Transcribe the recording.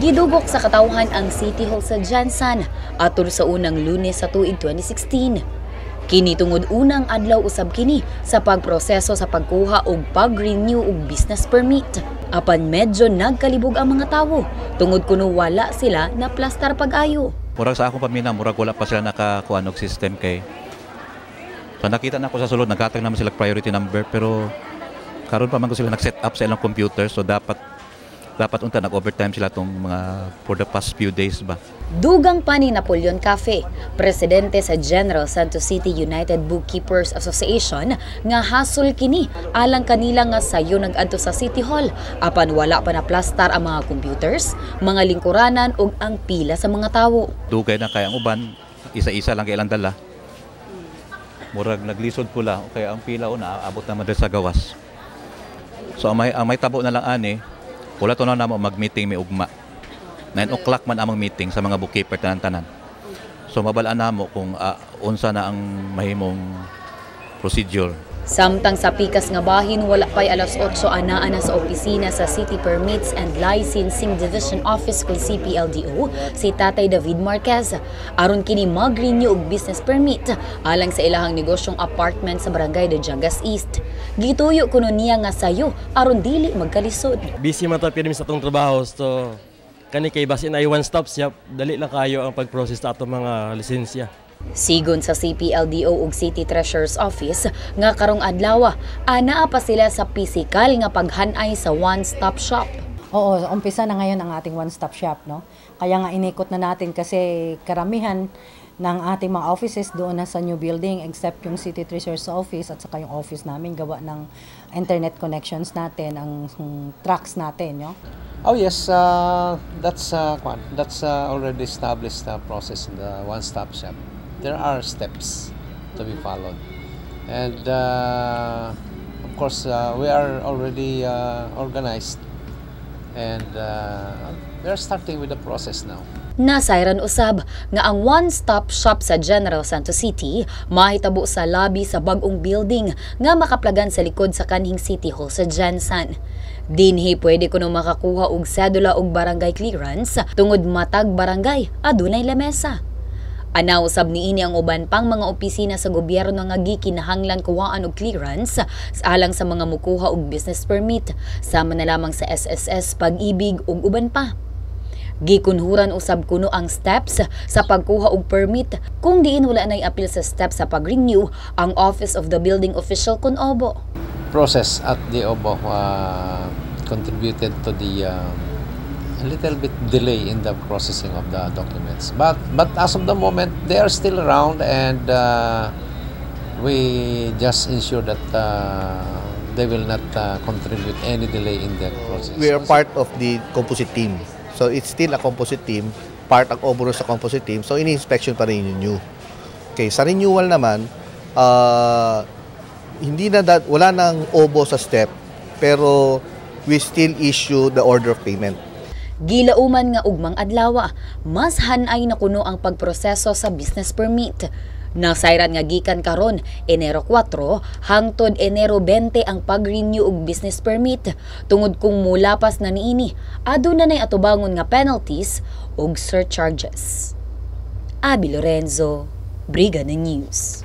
Gidugok sa katawhan ang City Hall sa Jansan atol sa unang Lunes sa tuig 2016. Kini tungod unang adlaw usab kini sa pagproseso sa pagkuha og pag-renew og business permit. Apan medyo nagkalibog ang mga tawo tungod kuno wala sila na plastar pag-ayo. Murag sa akong pamina, murag wala pa sila nakakuha og system kay. So nakita na ko sa sulod, nagkatag naman sila priority number pero karon pa man ko sila nag-set up sa ilang computer so dapat unta nag-overtime sila tong mga for the past few days ba. Dugang pa ni Napoleon Cafe, presidente sa General Santos City United Bookkeepers Association, nga hasol kini alang kanila nga sayo nag-adto sa City Hall apan wala pa na plastar ang mga computers, mga lingkuranan ug ang pila sa mga tawo. Dugay na kay ang uban, isa-isa lang kay ilang dala. Murag naglisod pula kay ang pila una abot naman sa gawas. So ang may tabo na lang ani. Wala to na namo mag-meeting may ugma. 9 o'clock man among meeting sa mga bookkeeper tanan-tanan. So mabalaan namo kung unsa na ang mahimong procedure. Samtang sa pikas nga bahin wala pay alas 8 anaa na sa opisina sa City Permits and Licensing Division Office kung CPLDO si Tatay David Marquez. Aron kini mag-renew og business permit alang sa ilahang negosyong apartment sa Barangay de Jagas East. Gituyo kuno niya nga sayo aron dili magkalisod. Busy man ta pirmi sa tong trabaho so kani kay basin ay one stop shop dali lang kayo ang pag-process sa atong mga lisensya. Sigon sa CPLDO ug City Treasurer's Office nga karong adlaw anaa pa sila sa pisikal nga paghanay sa one-stop shop. Oo, umpisa na ngayon ang ating one-stop shop, no? Kaya nga inikot na natin kasi karamihan ng ating mga offices doon na sa new building except yung City Treasurer's Office at saka yung office namin gawa ng internet connections natin, ang trucks natin, no? Oh yes, that's already established process in the one-stop shop. There are steps to be followed, and of course we are already organized, and we are starting with the process now. Nasayran usab nga ang one-stop shop sa General Santos City mahitabo sa lobby sa bag-ong building nga makaplagan sa likod sa kanhing City Hall sa Jansan. Dinhi pwede kuno makakuha og sedula og barangay clearance tungod matag barangay adunay lamesa. Anaw usab niini ang uban pang mga opisina sa gobyerno nga gikinahanglan kuhaan og clearance alang sa mga mukuha og business permit sama na lamang sa SSS, Pag-ibig ug uban pa. Gikunhuran usab kuno ang steps sa pagkuha og permit kung diin wala nay apil sa steps sa pag-renew ang Office of the Building Official kun OBO. Process at the OBO contributed to the a little bit delay in the processing of the documents, but as of the moment they are still around, and we just ensure that they will not contribute any delay in the process. We are part of the composite team, so it's still a composite team, part ang overall sa composite team, so ini-inspection pa rin yung new. Okay, sa renewal naman wala nang OBO sa step, pero we still issue the order of payment. Gilauman nga ugmang adlaw, mas hanay na kuno ang pagproseso sa business permit. Nasayran nga gikan karon Enero 4 hangtod Enero 20 ang pag-renew og business permit tungod kung mulapas na niini aduna nay atubangon nga penalties ug surcharges. Abi Lorenzo, Brigada News.